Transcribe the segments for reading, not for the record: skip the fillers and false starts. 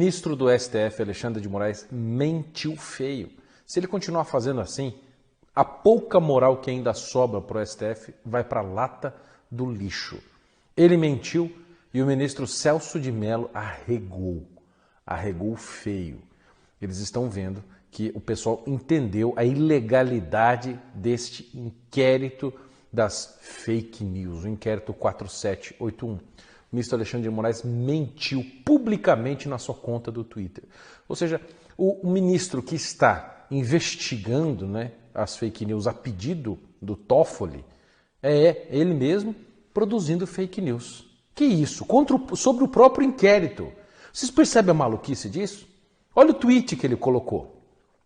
ministro do STF, Alexandre de Moraes, mentiu feio. Se ele continuar fazendo assim, a pouca moral que ainda sobra para o STF vai para a lata do lixo. Ele mentiu e o ministro Celso de Mello arregou feio. Eles estão vendo que o pessoal entendeu a ilegalidade deste inquérito das fake news, o inquérito 4781. O ministro Alexandre de Moraes mentiu publicamente na sua conta do Twitter. Ou seja, o ministro que está investigando, né, as fake news a pedido do Toffoli, é ele mesmo produzindo fake news. Que isso? Sobre o próprio inquérito. Vocês percebem a maluquice disso? Olha o tweet que ele colocou.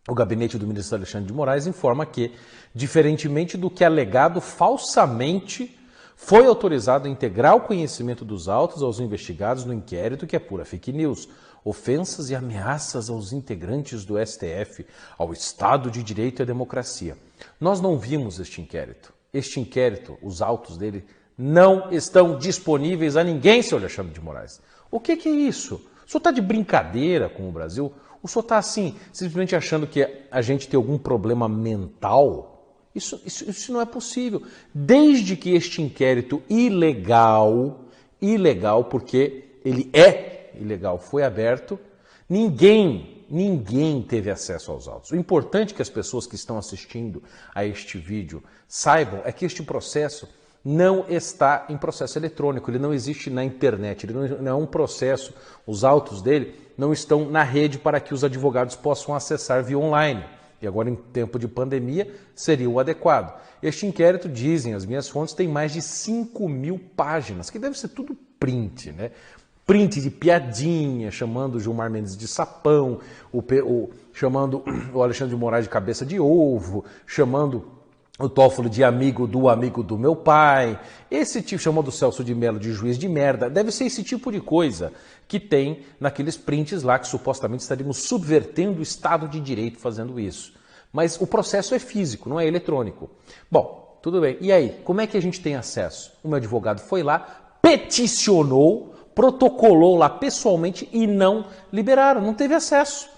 O gabinete do ministro Alexandre de Moraes informa que, diferentemente do que alegado falsamente, foi autorizado a integrar o conhecimento dos autos aos investigados no inquérito que é pura fake news, ofensas e ameaças aos integrantes do STF, ao Estado de Direito e à democracia. Nós não vimos este inquérito. Este inquérito, os autos dele, não estão disponíveis a ninguém, senhor Alexandre de Moraes. O que é isso? O senhor está de brincadeira com o Brasil? O senhor está assim, simplesmente achando que a gente tem algum problema mental? Isso não é possível. Desde que este inquérito ilegal, porque ele é ilegal, foi aberto, ninguém teve acesso aos autos. O importante que as pessoas que estão assistindo a este vídeo saibam é que este processo não está em processo eletrônico, ele não existe na internet, ele não é um processo, os autos dele não estão na rede para que os advogados possam acessar via online. E agora, em tempo de pandemia, seria o adequado. Este inquérito, dizem as minhas fontes, tem mais de 5.000 páginas, que deve ser tudo print, né? Print de piadinha, chamando o Gilmar Mendes de sapão, chamando o Alexandre de Moraes de cabeça de ovo, chamando o Toffoli de amigo do meu pai, esse tipo, chamando o Celso de Mello de juiz de merda, deve ser esse tipo de coisa que tem naqueles prints lá que supostamente estaríamos subvertendo o Estado de Direito fazendo isso. Mas o processo é físico, não é eletrônico. Bom, tudo bem. E aí, como é que a gente tem acesso? O meu advogado foi lá, peticionou, protocolou lá pessoalmente e não liberaram, não teve acesso.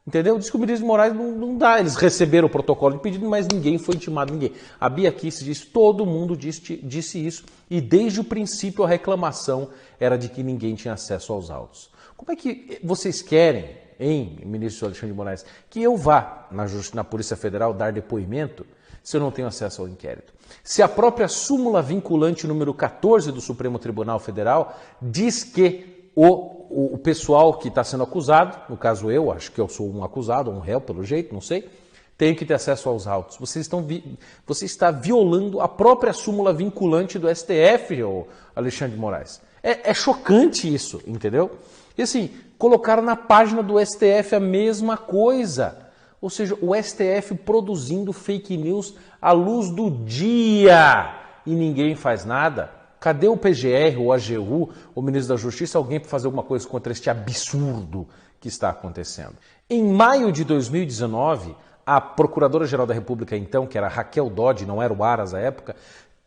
Entendeu? Diz que o ministro de Moraes não dá. Eles receberam o protocolo de pedido, mas ninguém foi intimado, ninguém. A Bia Kicis disse, todo mundo disse isso. E desde o princípio a reclamação era de que ninguém tinha acesso aos autos. Como é que vocês querem, hein, ministro Alexandre de Moraes, que eu vá na Polícia Federal dar depoimento se eu não tenho acesso ao inquérito? Se a própria súmula vinculante número 14 do Supremo Tribunal Federal diz que o pessoal que está sendo acusado, no caso eu, acho que eu sou um acusado, um réu pelo jeito, não sei, tenho que ter acesso aos autos. Você está violando a própria súmula vinculante do STF, Alexandre de Moraes. É chocante isso, entendeu? E assim, colocaram na página do STF a mesma coisa. Ou seja, o STF produzindo fake news à luz do dia e ninguém faz nada. Cadê o PGR, o AGU, o ministro da Justiça, alguém para fazer alguma coisa contra este absurdo que está acontecendo? Em maio de 2019, a Procuradora-Geral da República, então, que era Raquel Dodge, não era o Aras à época,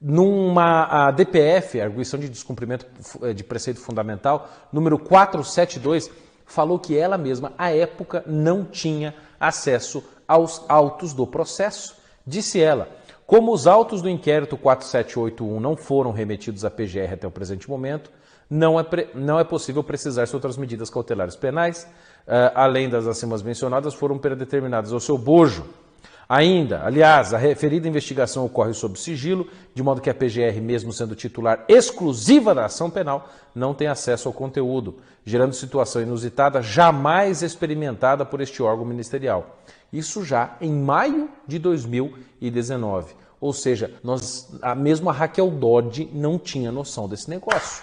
numa DPF, Arguição de Descumprimento de Preceito Fundamental, número 472, falou que ela mesma, à época, não tinha acesso aos autos do processo. Disse ela, como os autos do inquérito 4781 não foram remetidos à PGR até o presente momento, não é possível precisar se outras medidas cautelares penais, além das acima mencionadas, foram predeterminadas ao seu bojo. Ainda, aliás, a referida investigação ocorre sob sigilo, de modo que a PGR, mesmo sendo titular exclusiva da ação penal, não tem acesso ao conteúdo, gerando situação inusitada jamais experimentada por este órgão ministerial. Isso já em maio de 2019. Ou seja, mesmo a Raquel Dodge não tinha noção desse negócio.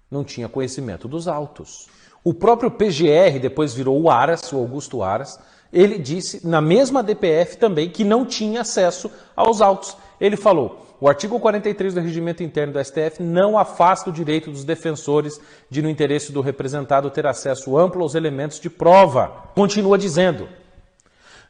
Não tinha conhecimento dos autos. O próprio PGR, depois virou o Aras, o Augusto Aras, ele disse, na mesma DPF também, que não tinha acesso aos autos. Ele falou, o artigo 43 do Regimento Interno do STF não afasta o direito dos defensores de, no interesse do representado, ter acesso amplo aos elementos de prova. Continua dizendo,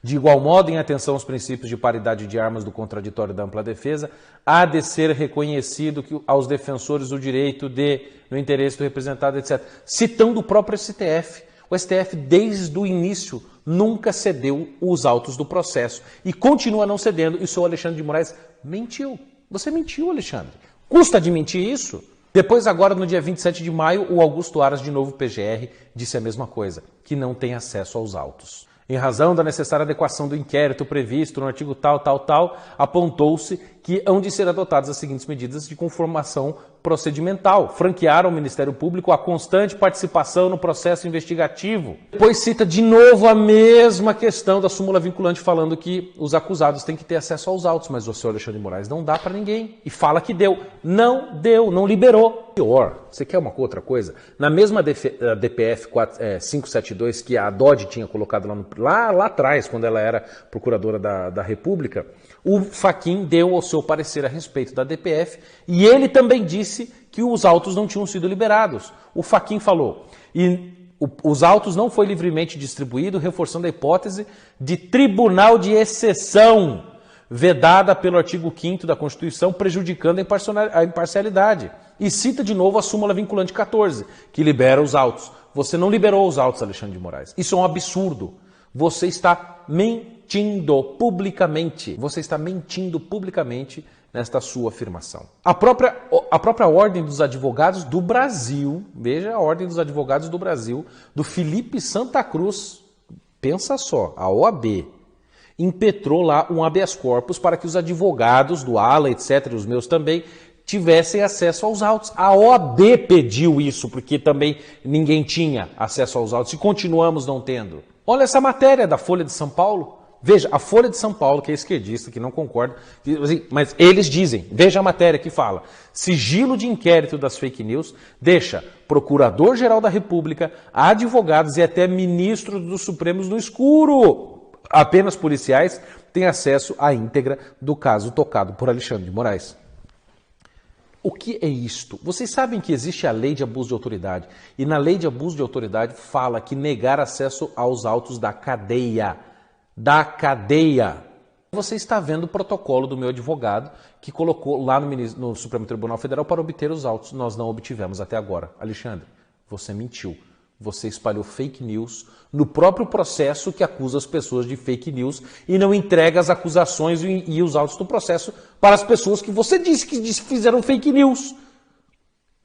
de igual modo, em atenção aos princípios de paridade de armas do contraditório da ampla defesa, há de ser reconhecido aos defensores o direito de, no interesse do representado, etc. Citando o próprio STF. O STF, desde o início, nunca cedeu os autos do processo e continua não cedendo. E o senhor Alexandre de Moraes mentiu. Você mentiu, Alexandre. Custa admitir isso? Depois, agora, no dia 27 de maio, o Augusto Aras, de novo PGR, disse a mesma coisa, que não tem acesso aos autos. Em razão da necessária adequação do inquérito previsto no artigo tal, apontou-se que hão de ser adotadas as seguintes medidas de conformação procedimental. Franquear ao Ministério Público a constante participação no processo investigativo. Depois cita de novo a mesma questão da súmula vinculante, falando que os acusados têm que ter acesso aos autos, mas o senhor Alexandre de Moraes não dá para ninguém. E fala que deu. Não deu, não liberou. Pior, você quer uma outra coisa? Na mesma DPF 572 que a Dodge tinha colocado lá atrás, quando ela era procuradora da República, o Fachin deu o seu parecer a respeito da DPF e ele também disse que os autos não tinham sido liberados. O Fachin falou, os autos não foi livremente distribuído, reforçando a hipótese de tribunal de exceção, vedada pelo artigo 5º da Constituição, prejudicando a imparcialidade. E cita de novo a súmula vinculante 14, que libera os autos. Você não liberou os autos, Alexandre de Moraes. Isso é um absurdo. Você está mentindo publicamente. Você está mentindo publicamente nesta sua afirmação. A própria Ordem dos Advogados do Brasil, veja a Ordem dos Advogados do Brasil, do Felipe Santa Cruz, pensa só, a OAB, impetrou lá um habeas corpus para que os advogados do ALA, etc., os meus também, tivessem acesso aos autos. A OAB pediu isso, porque também ninguém tinha acesso aos autos, e continuamos não tendo. Olha essa matéria da Folha de São Paulo. Veja, a Folha de São Paulo, que é esquerdista, que não concorda, mas eles dizem, veja a matéria que fala, sigilo de inquérito das fake news deixa Procurador-Geral da República, advogados e até ministros dos Supremos no escuro. Apenas policiais têm acesso à íntegra do caso tocado por Alexandre de Moraes. O que é isto? Vocês sabem que existe a lei de abuso de autoridade, e na lei de abuso de autoridade fala que negar acesso aos autos da cadeia. Você está vendo o protocolo do meu advogado que colocou lá no Supremo Tribunal Federal para obter os autos. Nós não obtivemos até agora. Alexandre, você mentiu. Você espalhou fake news no próprio processo que acusa as pessoas de fake news e não entrega as acusações e os autos do processo para as pessoas que você disse que fizeram fake news.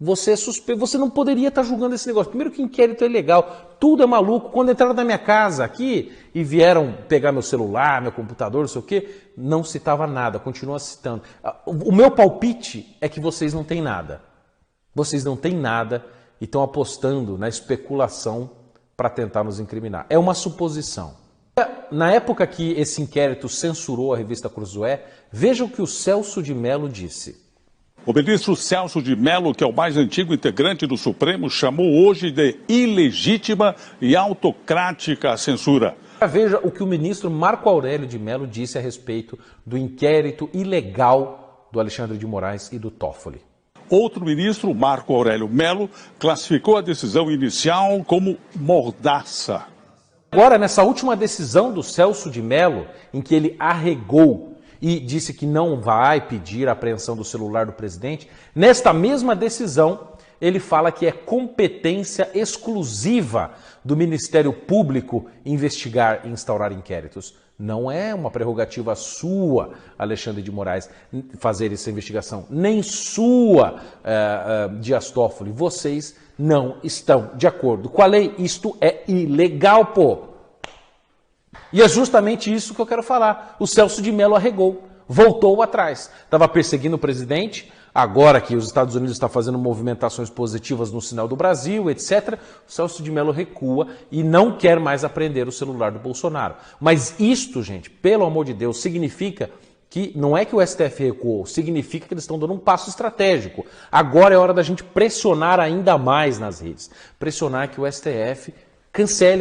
Você não poderia estar julgando esse negócio. Primeiro que inquérito é ilegal, tudo é maluco. Quando entraram na minha casa aqui e vieram pegar meu celular, meu computador, não sei o quê, não citava nada, continua citando. O meu palpite é que vocês não têm nada. Vocês não têm nada e estão apostando na especulação para tentar nos incriminar. É uma suposição. Na época que esse inquérito censurou a revista Cruzoé, veja o que o Celso de Mello disse. O ministro Celso de Mello, que é o mais antigo integrante do Supremo, chamou hoje de ilegítima e autocrática a censura. Veja o que o ministro Marco Aurélio de Mello disse a respeito do inquérito ilegal do Alexandre de Moraes e do Toffoli. Outro ministro, Marco Aurélio Mello, classificou a decisão inicial como mordaça. Agora, nessa última decisão do Celso de Mello, em que ele arregou e disse que não vai pedir a apreensão do celular do presidente, nesta mesma decisão, ele fala que é competência exclusiva do Ministério Público investigar e instaurar inquéritos. Não é uma prerrogativa sua, Alexandre de Moraes, fazer essa investigação, nem sua, Dias Toffoli. Vocês não estão de acordo com a lei. Isto é ilegal, pô. E é justamente isso que eu quero falar. O Celso de Mello arregou, voltou atrás. Estava perseguindo o presidente, agora que os Estados Unidos estão fazendo movimentações positivas no sinal do Brasil, etc., o Celso de Mello recua e não quer mais apreender o celular do Bolsonaro. Mas isto, gente, pelo amor de Deus, significa que não é que o STF recuou, significa que eles estão dando um passo estratégico. Agora é hora da gente pressionar ainda mais nas redes. Pressionar que o STF cancele